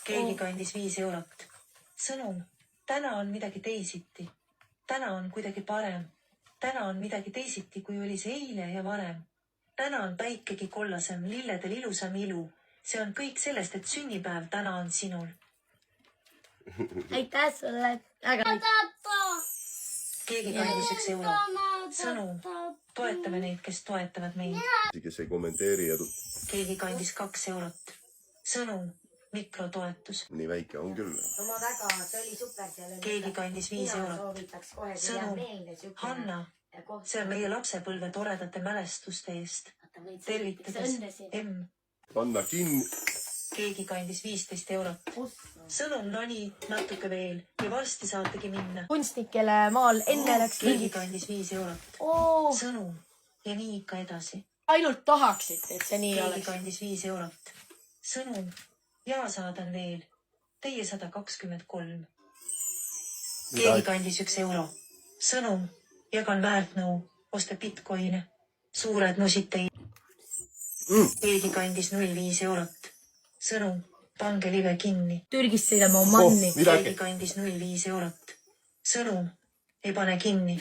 Keegi kandis 5 eurot. Sõnum. Täna on midagi teisiti. Täna on kuidagi parem. Täna on midagi teisiti, kui oli see eile ja varem. Täna on päikegi kollasem, lilledel ilusam ilu. See on kõik sellest, et sünnipäev täna on sinul. Aitäh sulle. Keegi kandis 1 euro. Sõnum. Toetame neid, kes toetavad meid. Kes ei kommenteeri ja Keegi kandis 2 eurot. Sõnum. Mikrotoetus. nii väike on küll. Ma väga, see oli super. Keegi kandis 5 eurot. Sõnum. Hanna. See on meie lapsepõlve toredate mälestuste eest. Tervitades M. Panna kinni. Keegi kandis 15 eurot. Sõnum Nani natuke veel ja varsti saategi minna. Kunstnikele maal enne läks Keegi kandis 5 eurot. Oh, Sõnum ja nii ikka edasi. ainult tahaksid, et see nii Keegi oleks. kandis 5 eurot. Sõnum ja saadan veel. Teie 123. Keegi kandis 1 euro. Sõnum. Jagan väärtnõu. Osta bitcoine. Suured nusid teid. Keegi kandis 0,5 eurot. Sõnum. Pange live kinni. Türgis sõidame Omanni. Keegi kandis 0,5 eurot. Sõnum. Ei pane kinni.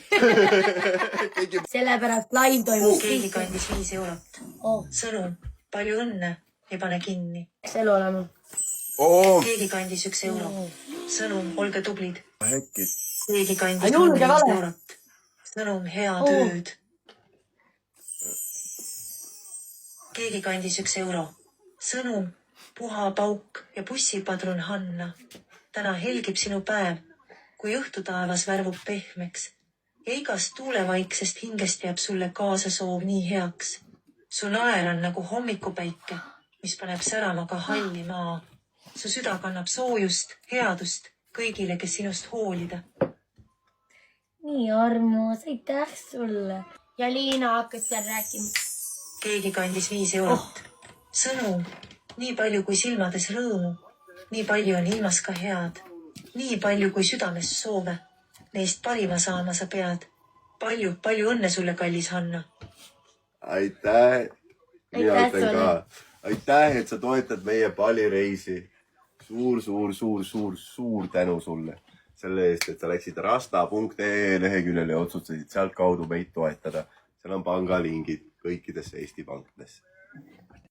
Sellepärast laim toimub. Keegi kandis 5 eurot. Oh, Sõnum. Palju õnne. Ei pane kinni. elu olema. Keegi kandis 1 euro. Sõnum. Olge tublid. Äkki. Keegi kandis Ai, julge 0,5 vale. eurot. Sõnum. Hea Oh. tööd. Keegi kandis 1 euro. Sõnum. Puha pauk ja bussipadrun Hanna. Täna helgib sinu päev, kui õhtutaevas värvub pehmeks ja igast tuulevaiksest hingest jääb sulle kaasa soov nii heaks. Su naer on nagu hommikupäike, mis paneb särama ka halli maa. Su süda kannab soojust, headust kõigile, kes sinust hoolida. Nii armus, aitäh sulle. Ja Liina hakkas seal rääkima. Keegi kandis 5 eurot. Sõnum. Nii palju kui silmades rõõmu. Nii palju on ilmas ka head. Nii palju kui südames soove. Neist parima saama sa pead. Palju õnne sulle, kallis Hanna. Aitäh. Mina Aitäh ütlen ka. Aitäh, et sa toetad meie palireisi. Suur tänu sulle. Selle eest, et sa läksid rasta.ee leheküljele ja otsustasid sealt kaudu meid toetada. Seal on pangalingid kõikidesse Eesti pankadesse.